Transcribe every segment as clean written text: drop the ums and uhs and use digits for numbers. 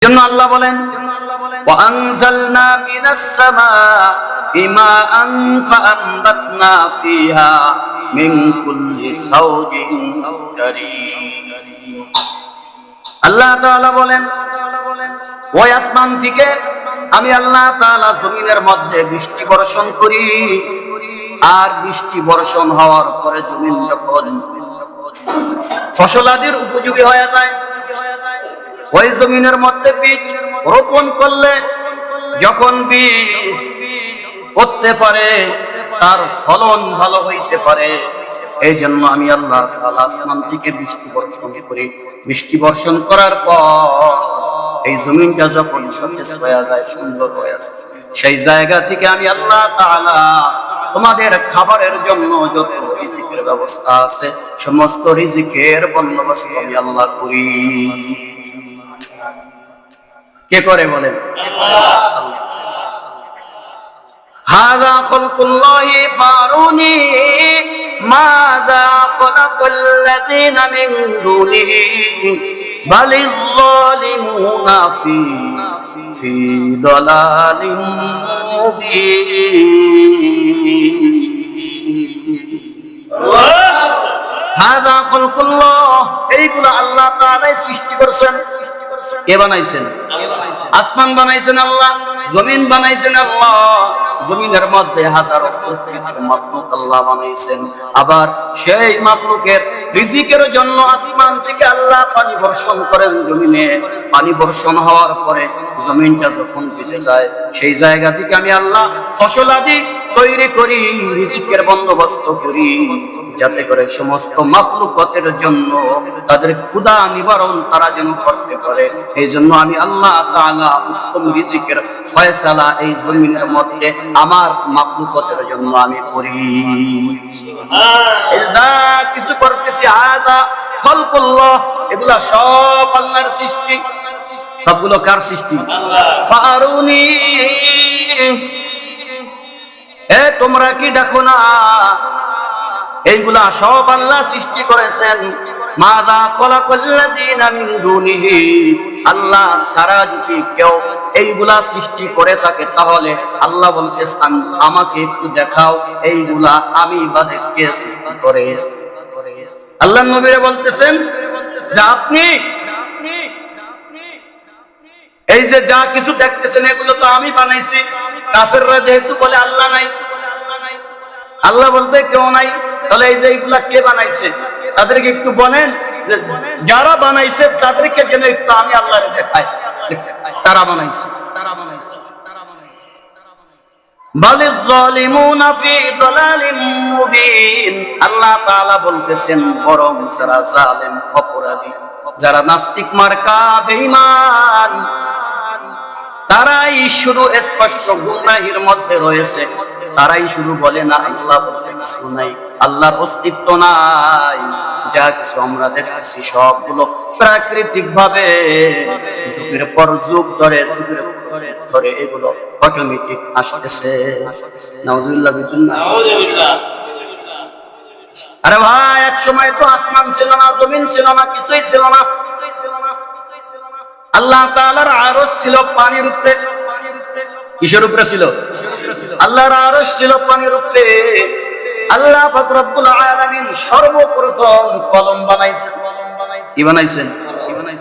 জন্য আল্লাহ বলেন ওয়া আনজালনা মিনাস সামা'i মাআন ফাআনবাতনা ফিহা মিন কুল্লি যাওজিন কারীম। আল্লাহ তাআলা বলেন ওই আসমান থেকে আমি আল্লাহ তাআলা জমিনের মধ্যে বৃষ্টি বর্ষণ করি, আর বৃষ্টি বর্ষণ হওয়ার পরে জমিন যখন ফসলাদির উপযোগী হয়ে যায়, ওই জমিনের মধ্যে বীজ রোপণ করলে যখন বীজ করতে পারে, তার ফলন ভালো হইতে পারে, এই জন্য আমি আল্লাহ তাআলা আসমান থেকে বৃষ্টি বর্ষণ করি। বৃষ্টি বর্ষণ করার পর এই জমিনটা যখন সতেজ হয়ে যায়, সুন্দর হয়ে যায়, সেই জায়গা থেকে আমি আল্লাহ তাআলা তোমাদের খাবারের জন্য যত রিজিকের ব্যবস্থা আছে সমস্ত রিজিকের বন্দোবস্ত আমি আল্লাহ করি। কে করে বলেন? হাযা খালকুল্লাহি ফারুনি মাযা খালাকাল্লাযীনা মিন দুনিহি বালিল যালিমুনা ফি দালালিম মুবিন। হাযা খালকুল্লাহ, এইগুলো আল্লাহ তাআলাই সৃষ্টি করেছেন। কে বানাইছেন? আসমান বানাইছেন আল্লাহ, জমিন বানাইছেন আল্লাহ, জমিনের মধ্যে হাজারো মাখলুক আল্লাহ বানাইছেন। আবার সেই মাখলুকের রিজিকের জন্য আসমান থেকে আল্লাহ পানি বর্ষণ করেন জমিনে। পানি বর্ষণ হওয়ার পরে জমিনটা যখন ভিজে যায়, সেই জায়গা থেকে আমি আল্লাহ ফসলাদি তৈরি করি, রিজিকের বন্দোবস্ত করি, যাতে করে সমস্ত মাখলুকাতের জন্য তাদের ক্ষুধা নিবারণ তারা যেন করতে পারে। এই জন্য আমি আল্লাহ তাআলা উত্তম রিজিকের ফয়সালা এই জমিনের মধ্যে আমার মাখলুকাতের জন্য আমি করি। এই যা কিছু করতেছি হাযা খালকুল্লাহ, এগুলা সব আল্লাহর সৃষ্টি। সবগুলো কার সৃষ্টি? ফারুনি, এ তোমরা কি দেখো না এইগুলা সব আল্লাহ সৃষ্টি করেছেন। মাযা খালাকাল্লাযীনা মিন দুনিহি, আল্লাহ সারা যদি কেউ এইগুলা সৃষ্টি করে থাকে, তাহলে আল্লাহ বলতেছেন আমাকে একটু দেখাও এইগুলা আমি বাদে কে সৃষ্টি করে। আল্লাহ নবীরে বলতেছেন যে আপনি এই যে যা কিছু দেখতেছেন এগুলো তো আমি বানাইছি। কাফেররা যেহেতু বলে আল্লাহ নাই, আল্লাহ বলতে কেউ নাই, তাহলে এই যে এইগুলা কে বানাইছে তাদেরকে একটু বলেন, যে যারা বানাইছে তাদেরকে যেন একটু আমি আল্লাহরে দেখাই যে তারা বানাইছে। বালিল যালিমুনা ফি দালালিম মুবিন। আল্লাহ তাআলা বলতেছেন বরং যারা জালেম অপরাধী, যারা নাস্তিক মার্কা বেঈমান, তারাই শুধু স্পষ্ট গুনাহের মধ্যে রয়েছে। তারাই শুধু বলে না আল্লাহ বলতে কিছু নাই, আল্লাহর অস্তিত্ব নাই। যা কিছু আমরা দেখতেছি সবগুলো প্রাকৃতিক ভাবে যুগের পর যুগ ধরে এগুলো অটোমেটিক আসতেছে। নাউজুবিল্লাহ নাউজুবিল্লাহ। আরে ভাই, এক সময় তো আসমান ছিল না, জমিন ছিল না, কিছুই ছিল না। আল্লাহ তাআলার আরশ ছিল পানির উপরে। কিসের উপরে ছিল? আল্লাহর আরশ ছিল পানির উপরে। আল্লাহ পাক রব্বুল আলামিন সর্বপ্রথম কলম বানাইছেন। কি বানাইছেন?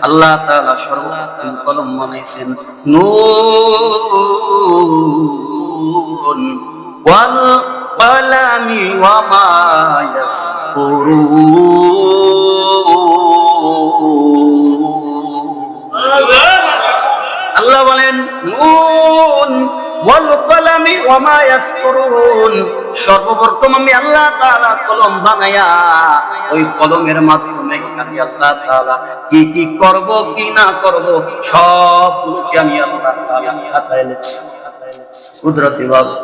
আল্লাহ তাআলা সর্বপ্রথম কলম বানাইছেন। নুন ওয়াল কালামি ওয়া মা ইয়াসতুরুন। আল্লাহ বলেন নুন ওয়াল কালামি ওয়া মা ইয়াসতুরুন, সর্বপ্রথম আমি আল্লাহ তাআলা কলম বানায়া ওই কলমের মাধ্যমে আমি আল্লাহ তাআলা কি কি করব কি না করব সবগুলোকে আমি আল্লাহ তাআলা খাতায় লিখছি। কুদরতি ভাবে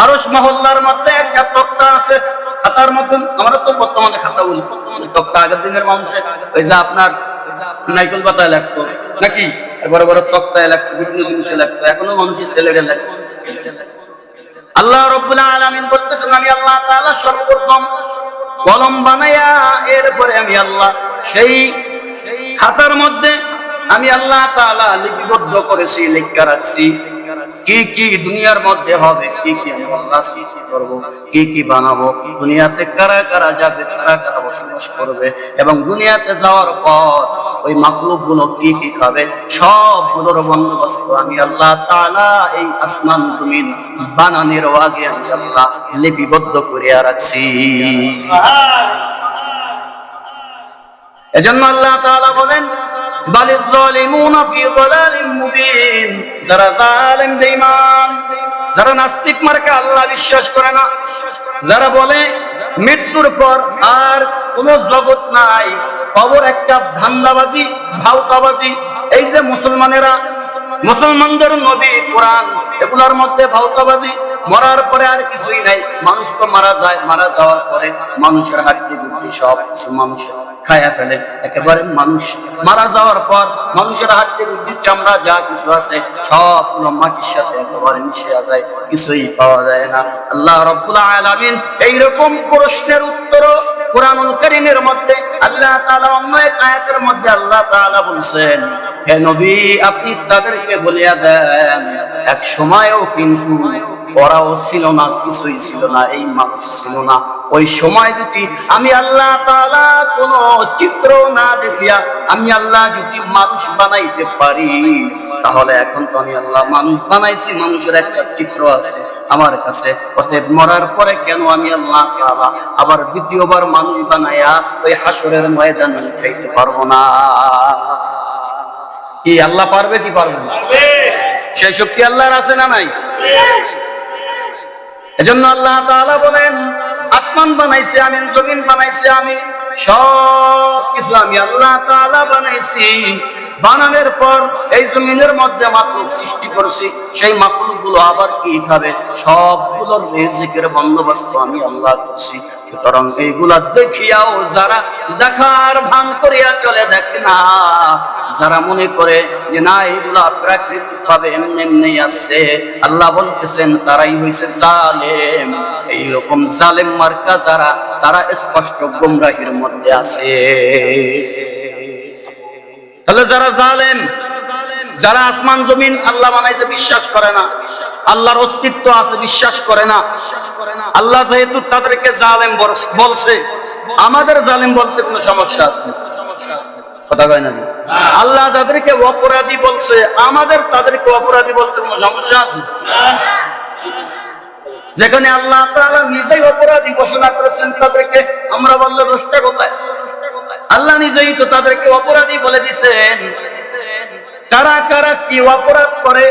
আরশ মহল্লার মধ্যে একটা তক্তা আছে, খাতার মতন। আমরা তো বর্তমানে খাতা বলি, তক্তা আগের দিনের মানুষের ওই যে আপনার নাইকল পাতায় লাগতো নাকি, বড় বড় তক্তায় লাগতো, বিভিন্ন জিনিসে লাগতো, এখনো মানুষের ছেলেরা লাগতো। আল্লাহ রাব্বুল আলামিন বলতেছেন আমি আল্লাহ তাআলা সর্বপ্রথম কলম বানায়া এরপরে আমি আল্লাহ সেই খাতার মধ্যে আমি আল্লাহ তাআলা লিপিবদ্ধ করেছি, লিখে রাখছি কি কি দুনিয়ার মধ্যে হবে, কি কি আমি আল্লাহ সৃষ্টি করব, কি কি বানাবো, দুনিয়াতে কারা কারা যাবে, কারা কারা বসবাস করবে, এবং দুনিয়াতে যাওয়ার পর ওই মাখলুক গুলো কি কি খাবে, সবগুলোর বন্দোবস্ত আমি আল্লাহ তাআলা এই আসমান জমিন বানানোর আগে আমি আল্লাহ লিপিবদ্ধ করে রাখছি। এজন্য আল্লাহ তাআলা বলেন বালিল যালিমুনা ফি যালালিম মুবিন, যারা জালেম বেঈমান, যারা নাস্তিক মার্কা আল্লাহ বিশ্বাস করে না, যারা বলে মৃত্যুর পর আর কোন জগৎ নাই, কবর একটা ধান্দাবাজি, ভাউতাবাজি। এই যে মুসলমানদের নবী কোরআন এগুলোর মধ্যে ভাউতাবাজি, মরার পরে আর কিছুই নাই। মানুষ তো মারা যায়, মারা যাওয়ার পরে মানুষের হাড্ডি গুড্ডি সব মানুষের খায়া ফেলে একেবারে। মানুষ মারা যাওয়ার পর মানুষের হাড্ডি গুড্ডি চামড়া যা কিছু আছে সবগুলো মাটির সাথে একেবারে মিশে যায়, কিছুই পাওয়া যায় না। আল্লাহ রাব্বুল আলামিন এইরকম প্রশ্নের উত্তর কুরআনুল কারীমের মধ্যে আল্লাহ তাআলা অন্য এক আয়াতের মধ্যে আল্লাহ তাআলা বলেছেন, হে নবী আপনি তাদেরকে বলিয়া দেন এক সময়ও কিন্তু ওরাও ছিল না, কিছুই ছিল না, এই মানুষ ছিল না। ওই সময় যদি আমি আল্লাহ তাআলা কোন চিত্র না দেখিয়া আমি আল্লাহ যদি মানুষ বানাইতে পারি, তাহলে এখন তো আমি আল্লাহ মানুষ বানাইছি, মানুষের একটা চিত্র আছে আমার কাছে। অতএব মরার পরে কেন আমি আল্লাহ তাআলা আবার দ্বিতীয়বার মানুষ বানাইয়া ওই হাসরের ময়দানে উঠাইতে পারবো না? কি আল্লাহ পারবে কি পারবে না? সেই শক্তি আল্লাহর আছে না নাই? এজন্য আল্লাহ তাআলা বলেন আসমান বানাইছি আমি, জমিন বানাইছি আমি, সব কিছু আমি আল্লাহ তাআলা বানাইছি। বানানোর পর এই জমিনের মধ্যে মাখলুক সৃষ্টি করেছি, সেই মাখলুক গুলো আবার কি খাবে, সবগুলোর রিজিকের বন্দোবস্ত আমি আল্লাহ করছি। সুতরাং এইগুলা দেখিয়াও যারা দেখার ভান করিয়া চলে, দেখে না, যারা মনে করে যে না এগুলা প্রাকৃতিক ভাবে এমনি এমনি আছে, আল্লাহ বলতেছেন তারাই হইছে জালেম। এইরকম জালেম মার্কা যারা, তারা স্পষ্ট গোমরাহির মধ্যে আছে। তাহলে যারা জালেম, যারা আসমান জমিন আল্লাহ বানাইছে বিশ্বাস করে না, আল্লাহর অস্তিত্ব আছে বিশ্বাস করে না, আল্লাহ যেহেতু তাদেরকে জালেম বলছে, আমাদের জালেম বলতে কোনো সমস্যা আছে? কথা কয় না? আল্লাহ যাদেরকে অপরাধী বলছে, আমাদের তাদেরকে অপরাধী বলতে কোনো সমস্যা আছে? যেখানে আল্লাহ তাআলা নিজেই অপরাধী ঘোষণা করেছেন তাদেরকে, আমরা বললে দোষটা কোথায়? আল্লাহ নিজেই তো তাদেরকে অপরাধী বলে দিয়েছেন। কারা কারা কি অপরাধ করে,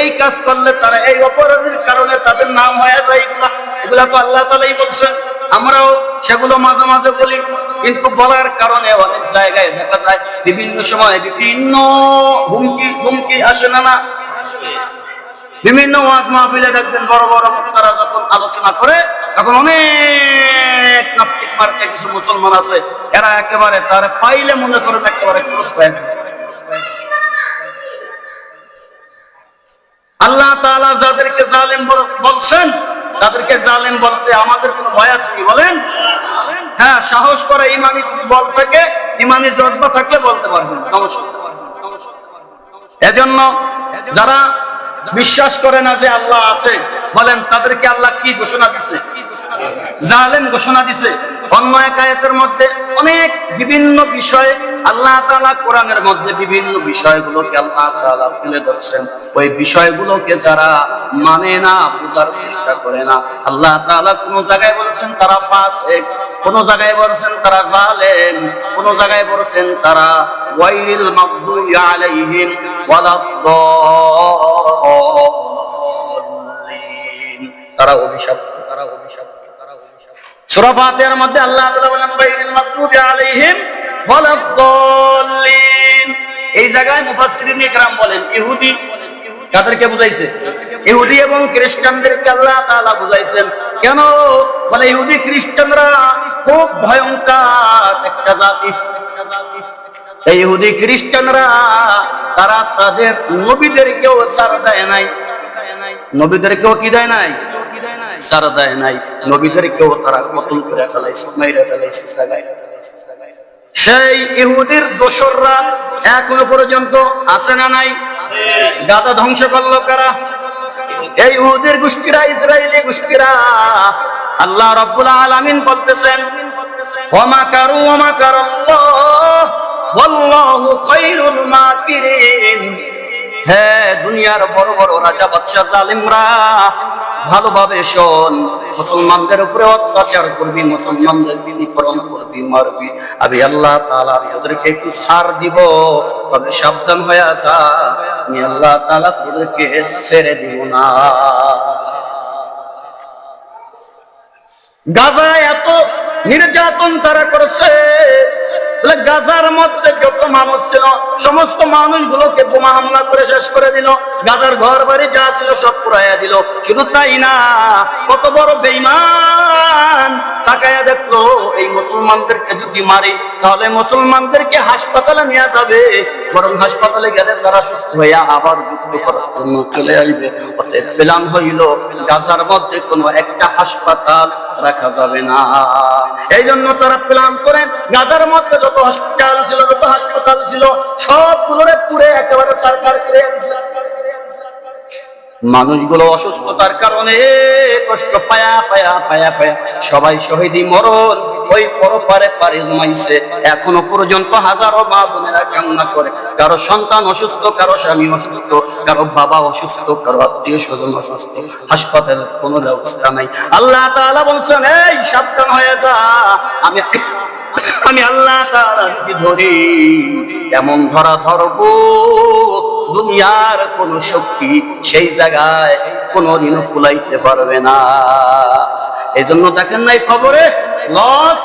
এই কাজ করলে তারা এই অপরাধের কারণে তাদের নাম হয়ে যায়, এগুলা তো আল্লাহ তাআলাই বলছেন। আমরাও সেগুলো মাঝে মাঝে বলি, কিন্তু বলার কারণে অনেক জায়গায় দেখা যায় বিভিন্ন সময় বিভিন্ন হুমকি আসে না? বিভিন্ন ওয়াজ মাহফিলে দেখবেন বড় বড় বক্তারা যখন আলোচনা করে, তখন অনেক নাস্তিক মার্কা কিছু মুসলমান আছে, এরা একেবারে তার পাইলে মনে করেন একেবারে ক্রস পায়। আল্লাহ তাআলা যাদেরকে জালেম বলছেন, তাদেরকে জালেম বলতে আমাদের কোনো ভয় আছে কি বলেন? হ্যাঁ, সাহস করে ইমানি বল থাকে, ইমানি জজবা থাকলে বলতে পারবেন, সমস্যা। এজন্য যারা বিশ্বাস করে না যে আল্লাহ আছে, বলেন তাদেরকে আল্লাহ কি ঘোষণা দিছে? জালেম ঘোষণা দিছে। অন্য এক আয়াতের মধ্যে অনেক বিভিন্ন বিষয়ে আল্লাহ তাআলা কোরআনের মধ্যে বিভিন্ন বিষয়গুলোকে আল্লাহ তাআলা তুলে ধরছেন। ওই বিষয়গুলোকে যারা মানে না, বোঝার চেষ্টা করে না, আল্লাহ তাআলা কোন জায়গায় বলেছেন তারা ফাসিক, কোন জায়গায় বলেছেন তারা জালেম, কোন জায়গায় বলেছেন তারা ওয়াইরিল মাগদুবি আলাইহিম ওয়ালাদ-দাল্লিন, তারা অভিশপ্ত। সূরা ফাতিহার মধ্যে আল্লাহ তাআলা বলেন ওয়াইরিল মাগদুবি আলাইহিম ওয়ালাদ-দাল্লিন। এই জায়গায় মুফাসসিরিন ইকরাম বলেন ইহুদি কাদেরকে বুঝাইছে? ইহুদি এবং খ্রিস্টানদেরকে আল্লাহ তাআলা বুঝাইছেন। কেন? বলে ইহুদি খ্রিস্টানরা খুব ভয়ঙ্কর একটা জাতি। এই ইহুদি খ্রিস্টানরা তারা তাদের নবীদেরকেও ছাড় দেয় নাই, নবীদেরকেও কি দেয় নাই? ছাড় দেয় নাই। নবীদেরকেও তারা কতল করে ফেলাইছে, মাইরা ফেলাইছে। সেই ইহুদির দোসররা এখনো পর্যন্ত আছে না নাই? গাজা ধ্বংস করলো কারা? এই ইহুদির গোষ্ঠীরা, ইসরায়েলি গোষ্ঠীরা। আল্লাহ রাব্বুল আলামিন বলতেছেন, ওয়া মাকারু ওয়া মাকারাল্লাহ ওয়াল্লাহু খায়রুল মাকিরিন। হ্যাঁ, দুনিয়ার বড় বড় রাজা বাদশা জালিমরা, ভালোভাবে শোন, মুসলমানদের উপরে অত্যাচার করবি, মুসলমানদের বিনিকরণ করবি, মারবি, আমি আল্লাহ তাআলা তোদেরকে একটু ছাড় দিব, তবে সাবধান হয়ে যা, আমি আল্লাহ তাআলা তোদেরকে ছেড়ে দিব না। গাজায় এত নির্যাতন তারা করছে, গাজার মধ্যে যত মানুষ ছিল সমস্ত মানুষগুলোকে বোমা হামলা করে শেষ করে দিল। গাজার ঘর বাড়ি যা ছিল সব পুরাইয়া দিল। শুধু তাই না, কত বড় বেঈমান, তাকায়া দেখলো এই মুসলমানদেরকে যদি মারি তাহলে মুসলমানদেরকে হাসপাতালে নিয়ে যাবে, বরং হাসপাতালে গেলে তারা সুস্থ হইয়া আবার যুদ্ধ করার জন্য চলে আসবে। অতএব প্ল্যান হইল গাজার মধ্যে কোনো একটা হাসপাতাল রাখা যাবে না। এই জন্য তারা প্ল্যান করেন গাজার মধ্যে যত হসপিটাল ছিল, যত হাসপাতাল ছিল সবগুলোরে পুরে একেবারে সরকার করে দিয়েছে। মানুষগুলো অসুস্থতার কারণে কষ্ট পায়া পায়া পায়া পায়া সবাই শহীদি মরণ ওই পরপারে পারে জমাইছে। এখনো পর্যন্ত হাজারো মা বোনেরা কান্না করে, কারো সন্তান অসুস্থ, কারো স্বামী অসুস্থ, কারো বাবা অসুস্থ, কারো আত্মীয় স্বজন অসুস্থ, হাসপাতালের কোনো ব্যবস্থা নাই। আল্লাহ তাআলা বলছেন, এই সাবধান হয়ে যা, আমি আল্লাহ তাআলা যদি ধরি এমন ধরা ধরবো, দুনিয়ার কোন শক্তি সেই জায়গায় কোনদিনও কুলাইতে পারবে না। এই জন্য দেখেন নাই খবরে, লস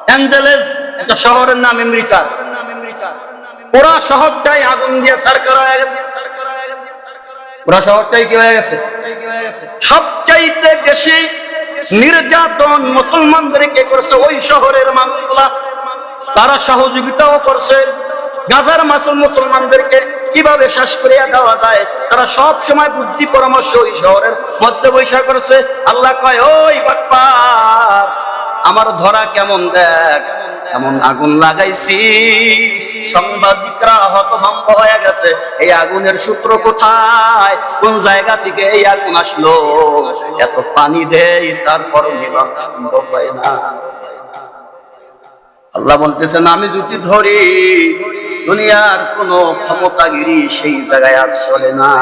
অ্যাঞ্জেলেস একটা শহরের নাম আমেরিকা, পুরা শহরটাই আগুন দিয়ে সরকার হয়ে গেছে। পুরা শহরটাই কি হয়ে গেছে? সবচাইতে বেশি নির্যাতন মুসলমানদেরকে করছে ওই শহরের মানুষগুলা। তারা সহযোগিতাও করছে গাজার মুসলমানদেরকে কিভাবে শেষ করিয়া দেওয়া যায়, তারা সব সময় বুদ্ধি পরামর্শ ওই শহরের মধ্যে বৈশা করছে। আল্লাহ কয়, ওই বাটপার, আমার ধরা কেমন দেখ, এমন আগুন লাগাইছি সাংবাদিকরা হতভম্ব হয়ে গেছে। এই আগুনের সূত্র কোথায়, কোন জায়গা থেকে এই আগুন আসলো, এত পানি দেয় তারপরও নিবান সম্ভব হয় না। আল্লাহ বলতেছেন, আমি যদি ধরি দুনিয়ার কোন ক্ষমতাগিরি সেই জায়গায় আর চলে না।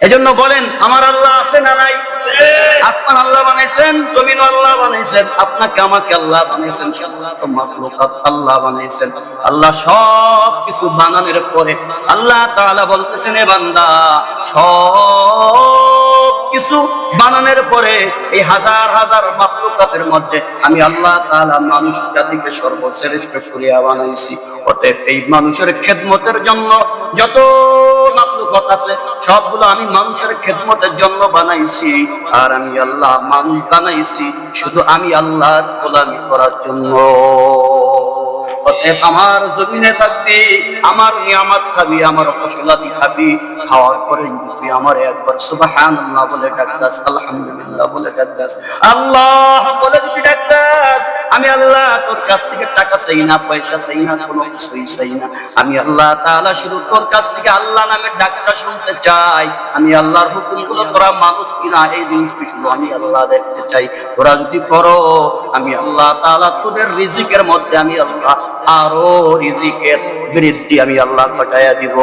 এজন্য বলেন, আমার আল্লাহ আছে না নাই? আসমান আল্লাহ বানাইছেন, জমিন আল্লাহ বানাইছেন, আপনাকে আমাকে আল্লাহ বানাইছেন, সমস্ত মাখলুকাত আল্লাহ বানাইছেন। আল্লাহ সব কিছু বানানোর পরে আল্লাহ তাআলা বলতেছেন, এ বান্দা, সব কিছু বানানোর পরে এই হাজার হাজার মাখলুকাতের মধ্যে আমি আল্লাহ তাআলা মানুষ জাতিকে সর্বশ্রেষ্ঠ করিয়া বানাইছি। অতএব এই মানুষের খেদমতের জন্য যত মাখলুকাত আছে সবগুলো আমি মানুষের খেদমতের জন্য বানাইছি। আর আমি আল্লাহ মানুষ বানাইছি শুধু আমি আল্লাহর গোলামি করার জন্য। অতএব আমার জমিনে থাকবি, আমার নিয়ামত খাবি, আমার ফসলাদি খাবি, খাওয়ার পরে যদি তুই আমার একবার সুবহানাল্লাহ বলে ডাকতাস, আলহামদুলিল্লাহ বলে ডাকতাস, আল্লাহ বলে যদি ডাকতাস, আমি আল্লাহ তোর কাছ থেকে টাকা চাই না, পয়সা চাই না, কোনো কিছুই চাই না। আমি আল্লাহ তাআলা শুধু তোর কাছ থেকে আল্লাহ নামের ডাকটা শুনতে চাই। আমি আল্লাহর হুকুমগুলো তোরা মানুষ কিনা এই জিনিসটি শুধু আমি আল্লাহ দেখতে চাই। তোরা যদি করো, আমি আল্লাহ তাআলা তোদের রিজিকের মধ্যে আমি আল্লাহ আরো রিজিকের বৃদ্ধি আমি আল্লাহ ঘটাইয়া দিব।